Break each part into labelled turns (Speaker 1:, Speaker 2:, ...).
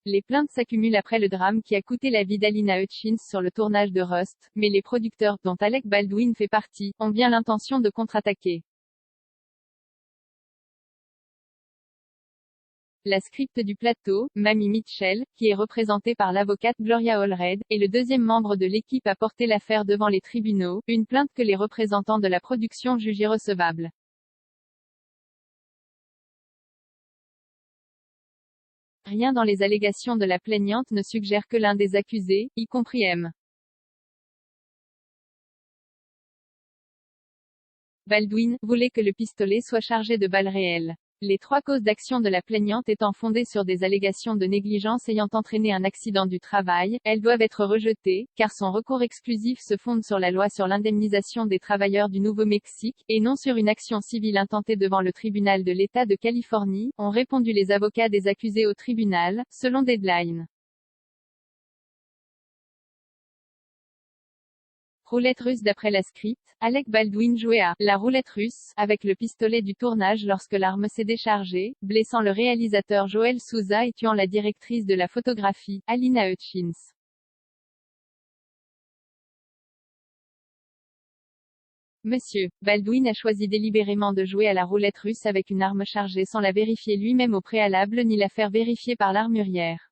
Speaker 1: Les plaintes s'accumulent après le drame qui a coûté la vie d'Alina Hutchins sur le tournage de Rust, mais les producteurs, dont Alec Baldwin fait partie, ont bien l'intention de contre-attaquer. La script du plateau, Mamie Mitchell, qui est représentée par l'avocate Gloria Allred, est le deuxième membre de l'équipe à porter l'affaire devant les tribunaux, une plainte que les représentants de la production jugent irrecevable. Rien dans les allégations de la plaignante ne suggère que l'un des accusés, y compris M. Baldwin, voulait que le pistolet soit chargé de balles réelles. Les trois causes d'action de la plaignante étant fondées sur des allégations de négligence ayant entraîné un accident du travail, elles doivent être rejetées, car son recours exclusif se fonde sur la loi sur l'indemnisation des travailleurs du Nouveau-Mexique, et non sur une action civile intentée devant le tribunal de l'État de Californie, ont répondu les avocats des accusés au tribunal, selon Deadline. Roulette russe. D'après la script, Alec Baldwin jouait à la roulette russe avec le pistolet du tournage lorsque l'arme s'est déchargée, blessant le réalisateur Joel Souza et tuant la directrice de la photographie, Alina Hutchins. Monsieur Baldwin a choisi délibérément de jouer à la roulette russe avec une arme chargée sans la vérifier lui-même au préalable ni la faire vérifier par l'armurière.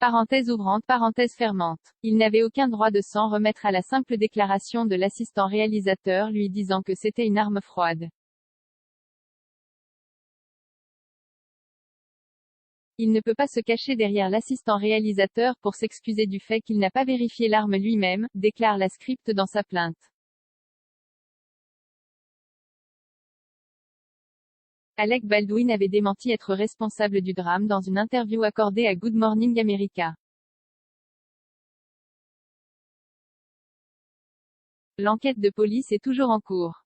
Speaker 1: Parenthèse ouvrante, parenthèse fermante. Il n'avait aucun droit de s'en remettre à la simple déclaration de l'assistant réalisateur lui disant que c'était une arme froide. Il ne peut pas se cacher derrière l'assistant réalisateur pour s'excuser du fait qu'il n'a pas vérifié l'arme lui-même, déclare la script dans sa plainte. Alec Baldwin avait démenti être responsable du drame dans une interview accordée à Good Morning America. L'enquête de police est toujours en cours.